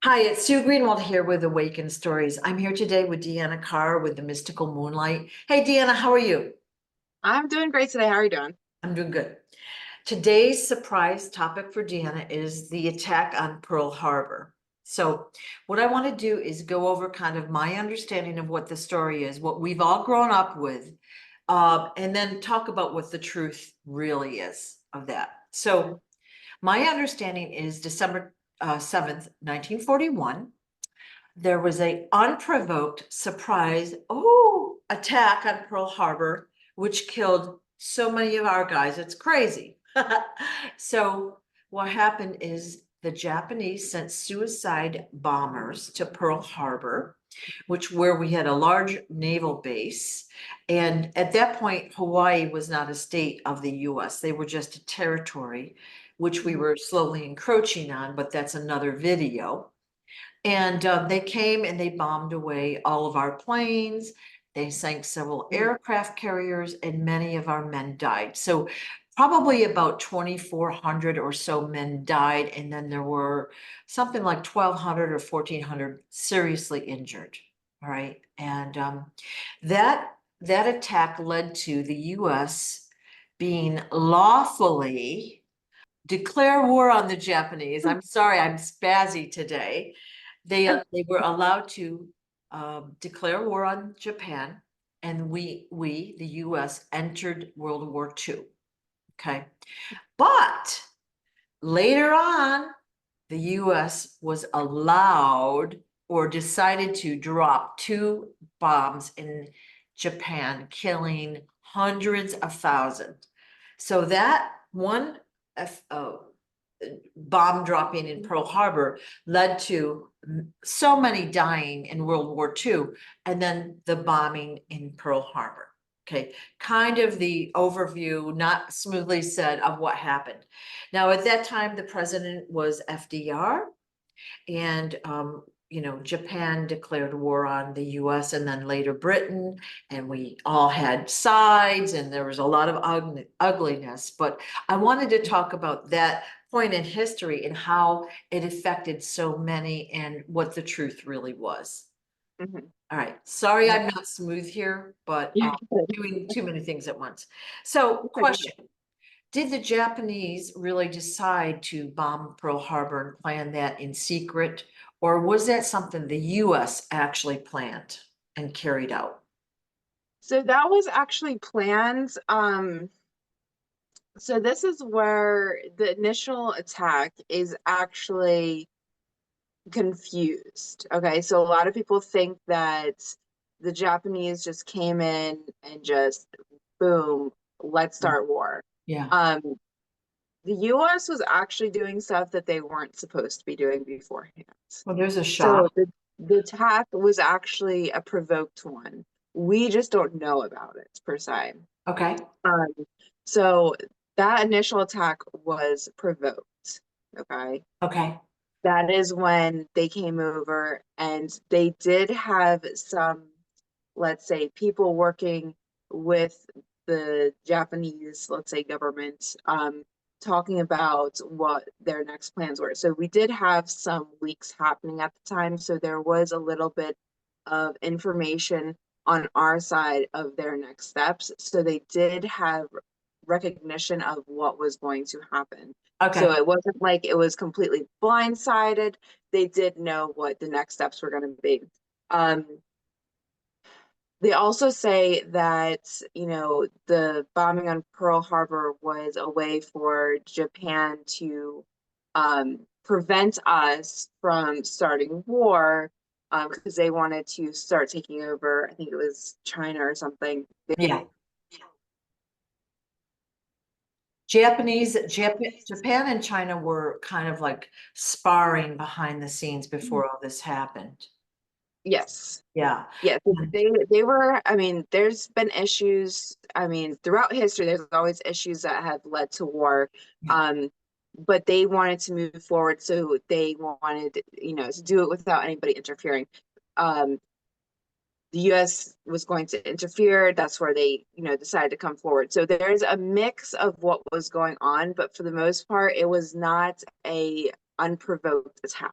Hi, it's Sue Greenwald here with Awakened Stories. I'm here today with Deanna Carr with the Mystical Moonlight. Hey, Deanna, how are you? I'm doing great today. How are you doing? I'm doing good. Today's surprise topic for Deanna is the attack on Pearl Harbor. So, what I want to do is go over kind of my understanding of what the story is, what we've all grown up with, and then talk about what the truth really is of that. So, my understanding is December 7th, 1941. There was a unprovoked surprise attack on Pearl Harbor, which killed so many of our guys. It's crazy. So what happened is the Japanese sent suicide bombers to Pearl Harbor, which where we had a large naval base. And at that point, Hawaii was not a state of the US. They were just a territory, which we were slowly encroaching on, but that's another video. And they came and they bombed away all of our planes. They sank several aircraft carriers, and many of our men died. So, probably about 2,400 or so men died. And then there were something like 1,200 or 1,400 seriously injured. All right. And that attack led to the US being lawfully declare war on the Japanese. I'm sorry, I'm spazzy today. They were allowed to declare war on Japan, and the U.S. entered World War II. Okay, but later on, the U.S. was allowed or decided to drop two bombs in Japan, killing hundreds of thousands. So that one bomb dropping in Pearl Harbor led to so many dying in World War II, and then the bombing in Pearl Harbor. Okay, kind of the overview, not smoothly said, of what happened. Now, at that time, the president was FDR, and Japan declared war on the US and then later Britain, and we all had sides, and there was a lot of ugliness. But I wanted to talk about that point in history and how it affected so many and what the truth really was. Mhm. All right. Sorry, Yeah. I'm not smooth here, but Yeah. doing too many things at once. So, It's okay. question. Did the Japanese really decide to bomb Pearl Harbor and plan that in secret, or was that something the US actually planned and carried out? So that was actually planned. So this is where the initial attack is actually confused. Okay, so a lot of people think that the Japanese just came in and just boom, let's start war. Yeah. Um, the US was actually doing stuff that they weren't supposed to be doing beforehand. Well, there's a So shot. the attack was actually a provoked one. We just don't know about it per se. Okay. Um, so that initial attack was provoked. Okay. Okay. That is when they came over and they did have some, let's say, people working with the Japanese, let's say, government, talking about what their next plans were. So we did have some leaks happening at the time. So there was a little bit of information on our side of their next steps. So they did have recognition of what was going to happen. So Okay. it wasn't like it was completely blindsided. They did know what the next steps were going to be. Um, they also say that, the bombing on Pearl Harbor was a way for Japan to prevent us from starting war because they wanted to start taking over, I think it was China or something. Yeah. Japan and China were kind of like sparring behind the scenes before all this happened. Yes. Yeah. Yes, they were, I mean, there's been issues, I mean, throughout history, there's always issues that have led to war. Yeah. Um, but they wanted to move forward, so they wanted, to do it without anybody interfering. Um, the US was going to interfere. That's where they, decided to come forward. So there's a mix of what was going on, but for the most part, it was not a unprovoked attack.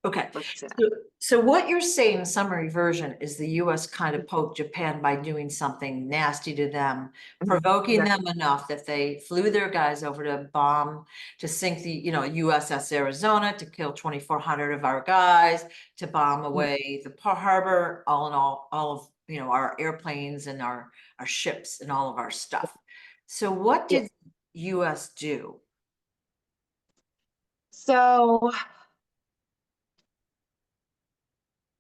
Okay, let's say that. so what you're saying, summary version, is the US kind of poked Japan by doing something nasty to them, provoking Exactly. them enough that they flew their guys over to bomb, to sink the, USS Arizona, to kill 2,400 of our guys, to bomb away the harbor, all in all of, our airplanes and our ships and all of our stuff. So what Yeah. did US do? So,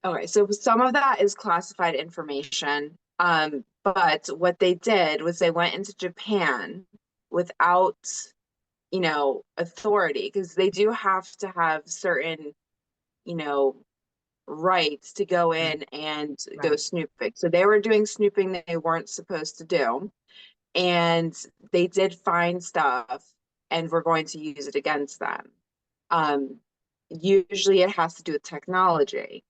okay, so some of that is classified information. But what they did was they went into Japan without, authority, because they do have to have certain, you know, rights to go Right, in and go right. snooping. So they were doing snooping they weren't supposed to do. And they did find stuff and were going to use it against them. Um, Usually it has to do with technology.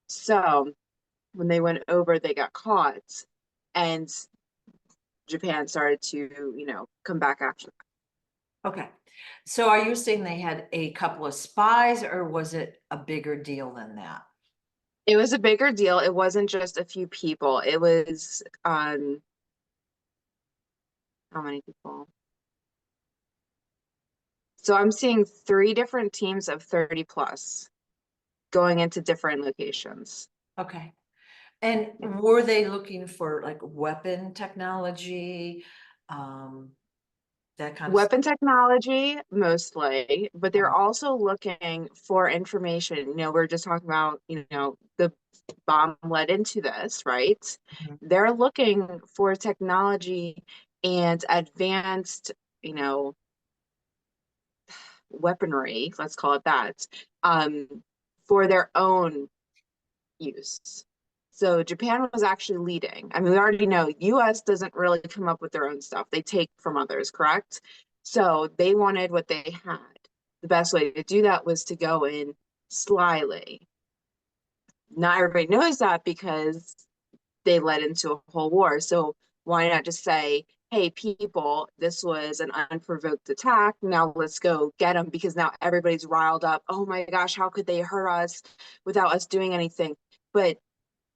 So when they went over, they got caught, and Japan started to, come back after that. Okay. So are you saying they had a couple of spies, or was it a bigger deal than that? It was a bigger deal. It wasn't just a few people. It was how many people? So I'm seeing three different teams of 30 plus going into different locations. Okay. And Yeah. were they looking for like weapon technology, um, that kind of stuff? Weapon technology, mostly, but they're Okay. also looking for information. We're just talking about, the bomb led into this, right? Mhm. They're looking for technology and advanced, you know, weaponry, let's call it that, um, for their own use. So Japan was actually leading. I mean, we already know US doesn't really come up with their own stuff. They take from others, correct? So they wanted what they had. The best way to do that was to go in slyly. Not everybody knows that because they led into a whole war. So why not just say, hey, people, this was an unprovoked attack. Now let's go get them, because now everybody's riled up. Oh my gosh, how could they hurt us without us doing anything? But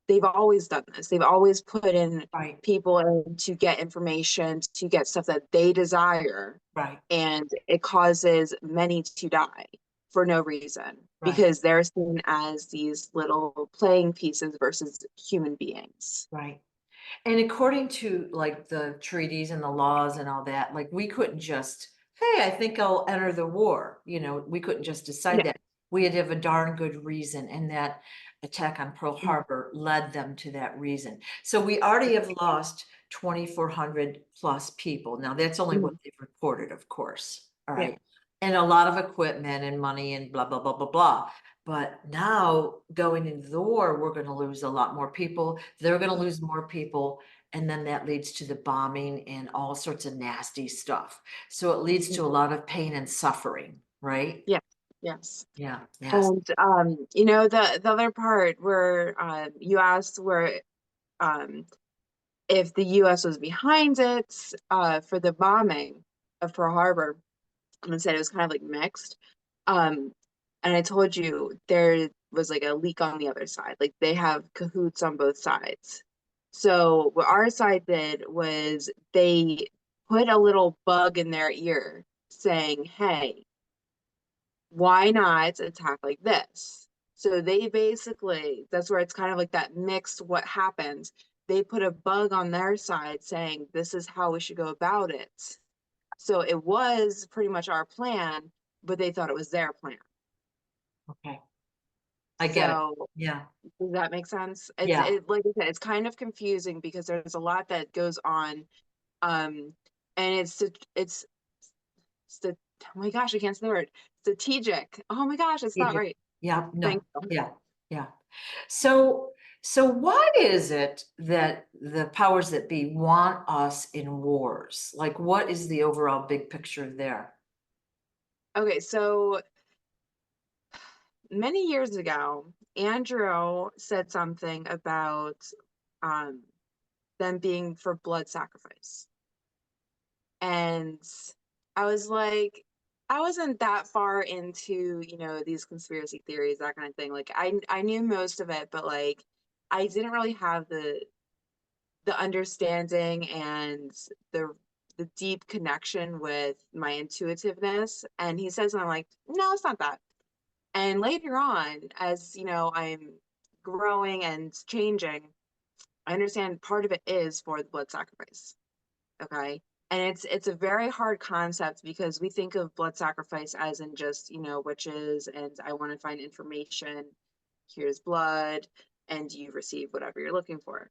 they've always done this. They've always put in Right, people in to get information, to get stuff that they desire, right, and it causes many to die for no reason, right, because they're seen as these little playing pieces versus human beings. right. And according to like the treaties and the laws and all that, like we couldn't just, hey, I think I'll enter the war. We couldn't just decide No. that. We had to have a darn good reason, and that attack on Pearl Harbor led them to that reason. So we already have lost 2,400 plus people. Now that's only what Mhm. they've reported, of course. All Yeah. right. And a lot of equipment and money and blah, blah, blah, blah, blah. But now going into the war, we're going to lose a lot more people. They're going to lose more people. And then that leads to the bombing and all sorts of nasty stuff. So it leads to a lot of pain and suffering, right? Yes. Yes. Yeah, yes. And the other part where you asked where um if the US was behind it for the bombing of Pearl Harbor, and said it was kind of like mixed. Um, and I told you there was like a leak on the other side. Like they have cahoots on both sides. So what our side did was they put a little bug in their ear saying, hey, why not attack like this? So they basically, that's where it's kind of like that mixed what happened. They put a bug on their side saying, this is how we should go about it. So it was pretty much our plan, but they thought it was their plan. Okay. I get it. So Yeah, does that make sense? yeah. Like I said, it's kind of confusing because there's a lot that goes on. And it's st oh my gosh, I can't say the word. Strategic. Oh my gosh, it's not Egypt. right. Yeah, Thank no, you. yeah, yeah. So why is it that the powers that be want us in wars? Like, what is the overall big picture there? Okay, so many years ago, Andrew said something about um, them being for blood sacrifice. And I was like, I wasn't that far into, you know, these conspiracy theories, that kind of thing. Like I knew most of it, but like I didn't really have the understanding and the the deep connection with my intuitiveness. And he says, and I'm like, no, it's not that. And later on, as you know, I'm growing and changing, I understand part of it is for the blood sacrifice. Okay. And it's a very hard concept because we think of blood sacrifice as in just, you know, witches and I want to find information. Here's blood, and you receive whatever you're looking for.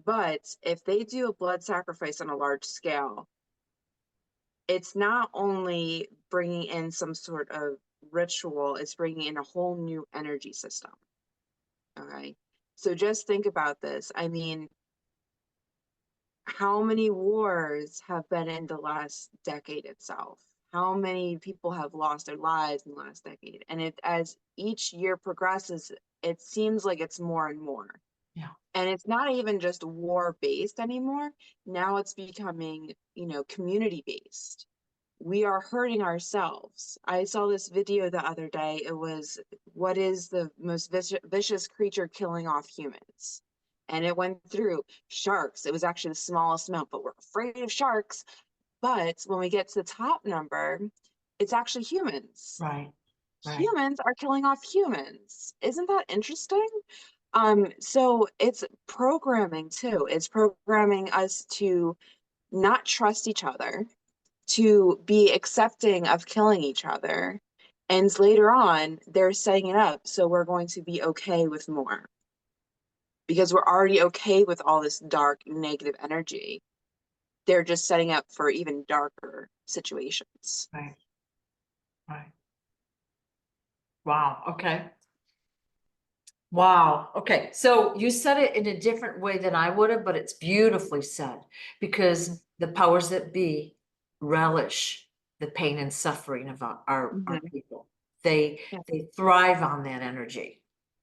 But if they do a blood sacrifice on a large scale, it's not only bringing in some sort of ritual, it's bringing in a whole new energy system. Okay. So just think about this. I mean, how many wars have been in the last decade itself? How many people have lost their lives in the last decade? And it, as each year progresses, it seems like it's more and more. Yeah. And it's not even just war based anymore. Now it's becoming, you know, community based. We are hurting ourselves. I saw this video the other day. It was, what is the most vicious creature killing off humans? And it went through sharks. It was actually the smallest amount, but we're afraid of sharks. But when we get to the top number, it's actually humans. Right. Right. Humans are killing off humans. Isn't that interesting? So it's programming too. It's programming us to not trust each other, to be accepting of killing each other. And later on, they're setting it up so we're going to be okay with more because we're already okay with all this dark, negative energy. They're just setting up for even darker situations. Right. Right. Wow. Okay. Wow. Okay. So you said it in a different way than I would have, but it's beautifully said because the powers that be relish the pain and suffering of our Mhm. people. They Yeah. they thrive on that energy,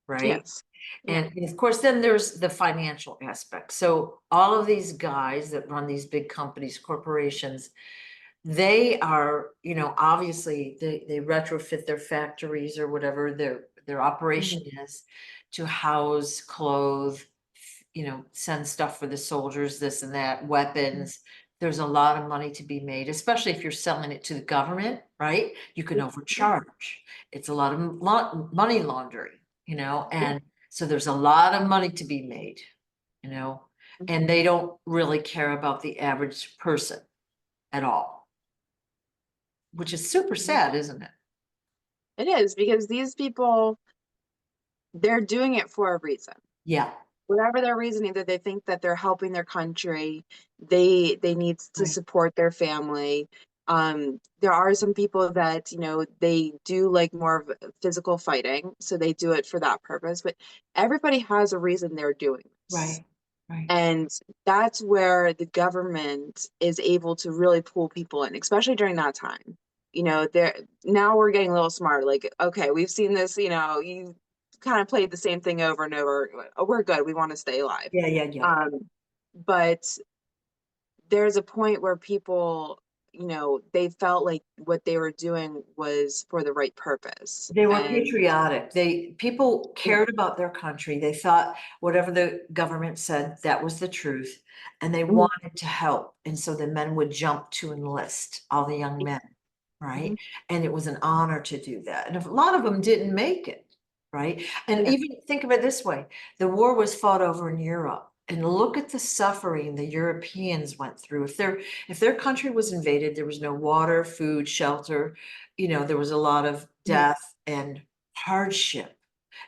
right? Yes. Yeah. And of course, then there's the financial aspect. So all of these guys that run these big companies, corporations, they are, you know, obviously they retrofit their factories or whatever their operation Mhm. is to house, clothe, you know, send stuff for the soldiers, this and that, weapons. There's a lot of money to be made, especially if you're selling it to the government, right? You can Yeah. overcharge. It's a lot of money laundering, you know, Yeah. and so there's a lot of money to be made, you know, Mhm. and they don't really care about the average person at all, which is super sad, isn't it? It is because these people, they're doing it for a reason. Yeah, Whatever their reasoning, that they think that they're helping their country, they need to right, support their family. There are some people that, you know, they do like more of physical fighting, so they do it for that purpose, but everybody has a reason they're doing this. right, right. And that's where the government is able to really pull people in, especially during that time. You know, there now we're getting a little smarter. Like, okay, we've seen this, you know, you kind of played the same thing over and over. Oh, we're good. We want to stay alive. Yeah, yeah, yeah. But there's a point where people, you know, they felt like what they were doing was for the right purpose. They were And patriotic. People yeah, cared about their country. They thought whatever the government said, that was the truth. And they mhm, wanted to help. And so the men would jump to enlist, all the young men, mhm, right? And it was an honor to do that. And a lot of them didn't make it, right? And yeah, even think of it this way, the war was fought over in Europe. And look at the suffering the Europeans went through. If their country was invaded, there was no water, food, shelter, you know, there was a lot of mhm, death and hardship.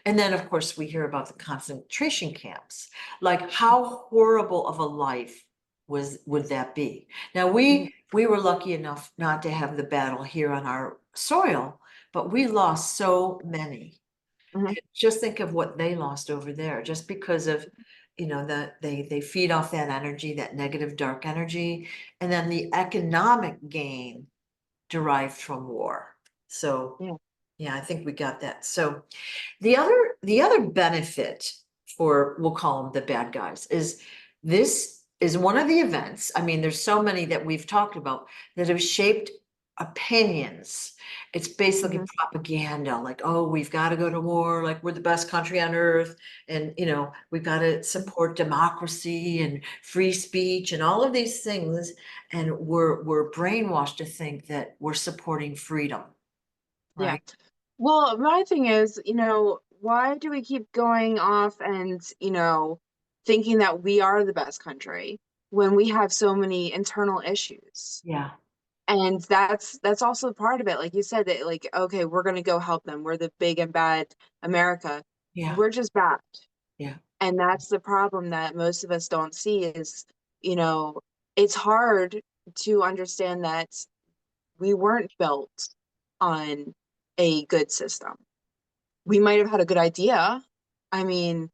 And then, of course, we hear about the concentration camps. Like, how horrible of a life would that be? Now, mhm, we were lucky enough not to have the battle here on our soil, but we lost so many. mhm, Just think of what they lost over there, just because of, you know, they feed off that energy, that negative dark energy, and then the economic gain derived from war. So yeah, yeah, I think we got that. So the other benefit for, we'll call them the bad guys, is this is one of the events. I mean, there's so many that we've talked about that have shaped opinions. It's basically Mhm. propaganda, like, oh, we've got to go to war, like we're the best country on earth, and we've got to Mhm. support democracy and free speech and all of these things, and we're brainwashed to think that we're supporting freedom, Yeah. right? Well, my thing is, why do we keep going off and, thinking that we are the best country when we have so many internal issues? Yeah, And that's also part of it. Like you said, that like, okay, we're gonna go help them. We're the big and bad America. yeah, We're just bad. yeah, And that's the problem that most of us don't see is, you know, it's hard to understand that we weren't built on a good system. We might have had a good idea. I mean, right,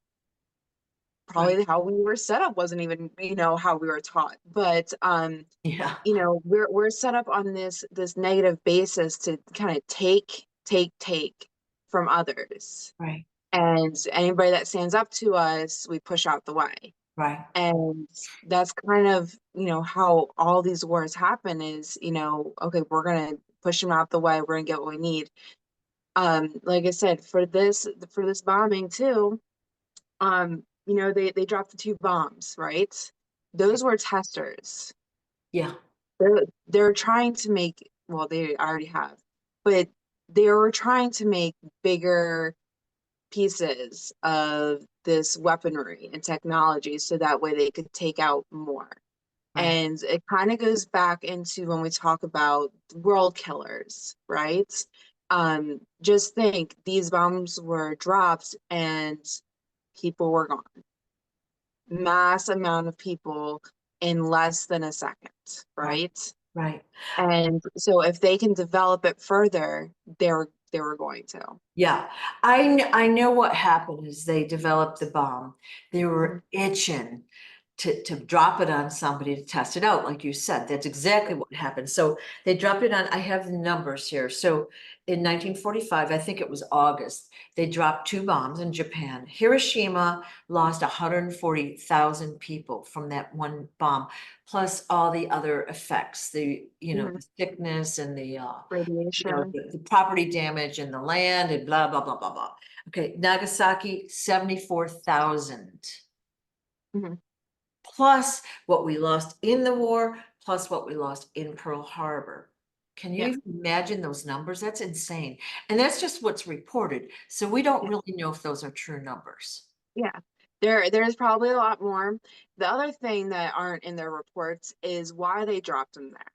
probably how we were set up wasn't even, how we were taught. But yeah, we're set up on this negative basis to kind of take from others. right, And anybody that stands up to us, we push out the way. right, And that's kind of, how all these wars happen is, okay, we're gonna push them out the way, we're gonna get what we need. Like I said, for this bombing too, they dropped the two bombs, right? Those were testers. yeah, They're trying to make, well, they already have, but they were trying to make bigger pieces of this weaponry and technology so that way they could take out more. right, And it kind of goes back into when we talk about world killers, right? Just think these bombs were dropped and people were gone. Mass amount of people in less than a second, right, right? right. And so if they can develop it further, they were going to. Yeah, I know what happened is they developed the bomb. They Mhm. were itching to drop it on somebody to test it out, like you said. That's exactly what happened. So they dropped it on, I have the numbers here. So in 1945, I think it was August, they dropped two bombs in Japan. Hiroshima lost 140,000 people from that one bomb, plus all the other effects, Mhm. the sickness and Radiation. the property damage and the land and blah, blah, blah, blah, blah. Okay, Nagasaki, 74,000, Mhm. plus what we lost in the war, plus what we lost in Pearl Harbor. Can you Yeah. even imagine those numbers? That's insane. And that's just what's reported. So we don't Yeah. really know if those are true numbers. Yeah. There's probably a lot more. The other thing that aren't in their reports is why they dropped them there.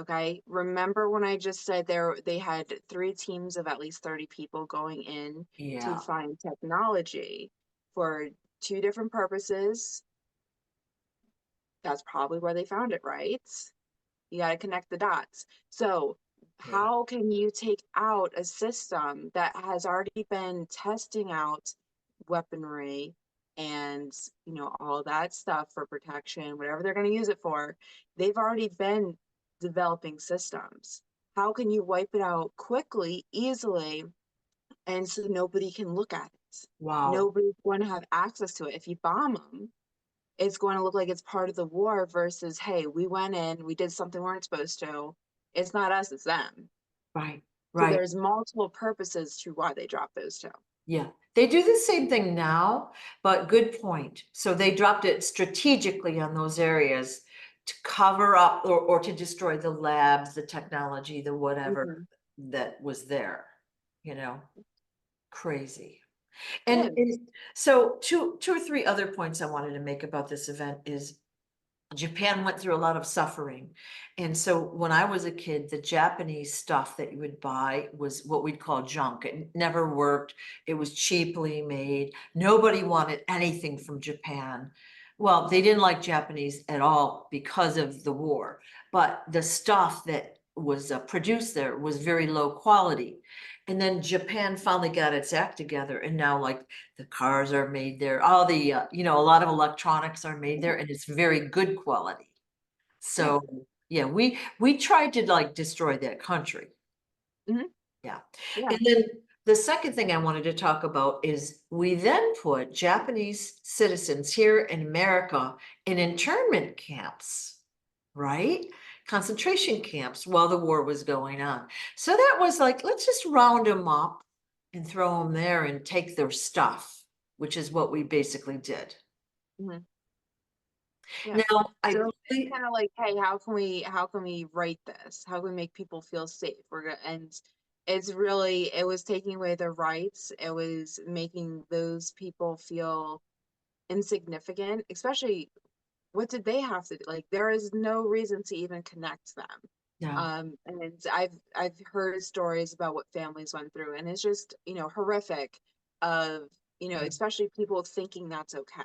Okay. Remember when I just said they had three teams of at least 30 people going in to Yeah, find technology for two different purposes. That's probably where they found it, right? You got to connect the dots. So, yeah, how can you take out a system that has already been testing out weaponry and, all that stuff for protection, whatever they're going to use it for? They've already been developing systems. How can you wipe it out quickly, easily, and so nobody can look at it? wow, Nobody's going to have access to it. If you bomb them, it's going to look like it's part of the war versus, hey, we went in, we did something we weren't supposed to. It's not us, it's them. right, So right. there's multiple purposes to why they dropped those two. Yeah, they do the same thing now, but good point. So they dropped it strategically on those areas to cover up or to destroy the labs, the technology, the whatever Mhm. that was there, you know, crazy. Yeah. And so two or three other points I wanted to make about this event is Japan went through a lot of suffering. And so when I was a kid, the Japanese stuff that you would buy was what we'd call junk. It never worked. It was cheaply made. Nobody wanted anything from Japan. Well, they didn't like Japanese at all because of the war, but the stuff that was produced there was very low quality. And then Japan finally got its act together, and now like the cars are made there, all the a lot of electronics are made there, and it's very good quality. Yeah. So yeah, we tried to like destroy that country. Hmm. Yeah. Yeah. And then the second thing I wanted to talk about is we then put Japanese citizens here in America in internment camps, right? concentration camps while the war was going on. So that was like, let's just round them up and throw them there and take their stuff, which is what we basically did. Mhm. Yeah. Now, I So it's believe, kind of like, hey, how can we write this? How can we make people feel safe? And it's really, it was taking away their rights. It was making those people feel insignificant, especially what did they have to do? Like there is no reason to even connect them. yeah, And I've heard stories about what families went through, and it's just, horrific of, yeah, especially people thinking that's okay.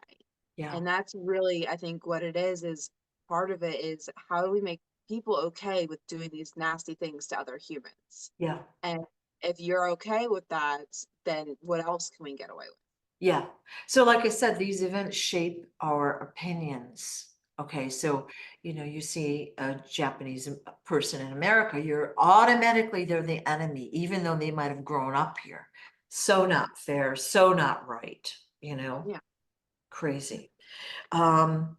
yeah, And that's really, I think what it is part of it is how do we make people okay with doing these nasty things to other humans? yeah. And if you're okay with that, then what else can we get away with? Yeah. So like I said, these events shape our opinions. Okay, so you see a Japanese person in America, you're automatically they're the enemy, even though they might have grown up here. So not fair, so not right, Yeah. crazy. Um,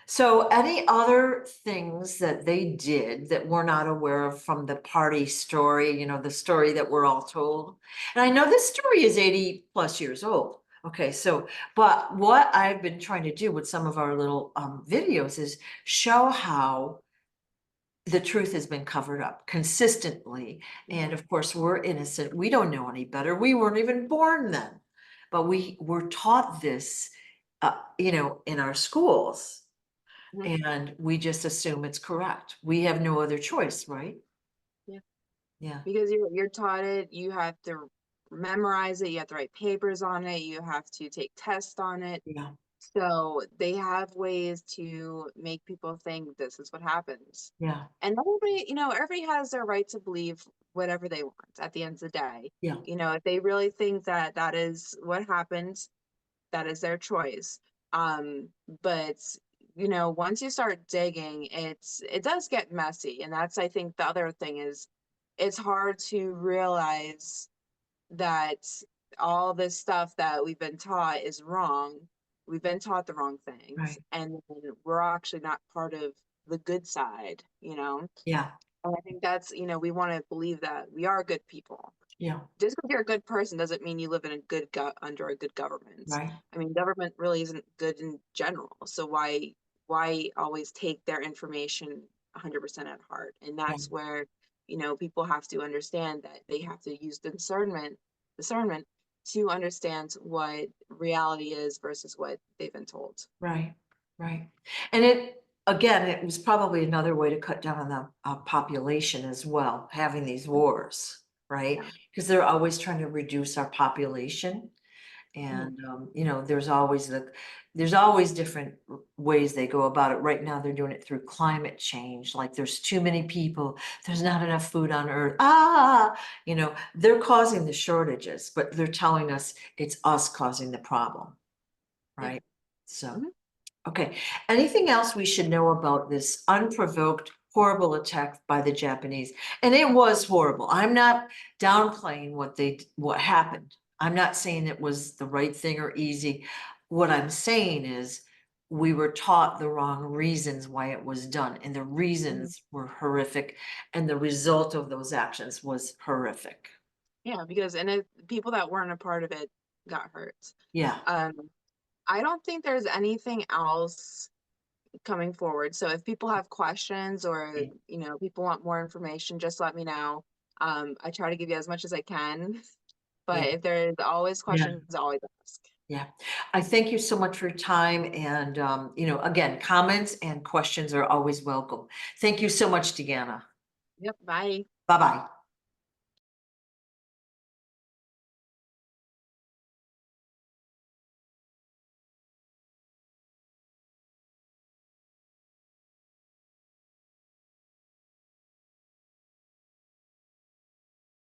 so any other things that they did that we're not aware of from the party story, the story that we're all told? And I know this story is 80 plus years old. Okay, so, but what I've been trying to do with some of our little videos is show how the truth has been covered up consistently. And Mhm. of course, we're innocent. We don't know any better. We weren't even born then. But we were taught this, in our schools, Mhm. and we just assume it's correct. We have no other choice, right? Yeah. Yeah, Because you're taught it, you have to memorize it, you have to write papers on it, you have to take tests on it. yeah, So they have ways to make people think this is what happens. yeah, And everybody, everybody has their right to believe whatever they want at the end of the day. yeah, If they really think that that is what happened, that is their choice. But once you start digging, it does get messy. And that's, I think, the other thing is it's hard to realize that all this stuff that we've been taught is wrong. We've been taught the wrong things, right. and we're actually not part of the good side. Yeah, And I think that's, we want to believe that we are good people. yeah, Just because you're a good person doesn't mean you live in a under a good government. right. I mean, government really isn't good in general. So why always take their information 100% at heart? And Yeah, that's where, people have to understand that they have to use discernment to understand what reality is versus what they've been told. right, right. And again, it was probably another way to cut down on the population as well, having these wars, right? Yeah. Because they're always trying to reduce our population. Mhm. And, there's always different ways they go about it. Right now, they're doing it through climate change. Like there's too many people, there's not enough food on earth. They're causing the shortages, but they're telling us it's us causing the problem, Yeah. right? So. Mhm. Okay, anything else we should know about this unprovoked, horrible attack by the Japanese? And it was horrible. I'm not downplaying what happened. I'm not saying it was the right thing or easy. What I'm saying is we were taught the wrong reasons why it was done, and the Mhm. reasons were horrific, and the result of those actions was horrific. Yeah, because and if people that weren't a part of it got hurt. Yeah. Um, I don't think there's anything else coming forward. So if people have questions or, people want more information, just let me know. I try to give you as much as I can, Yeah. but if there's always Yeah. questions, always ask. Yeah, I thank you so much for your time, and, again, comments and questions are always welcome. Thank you so much, Deanna. Yep, bye. Bye-bye.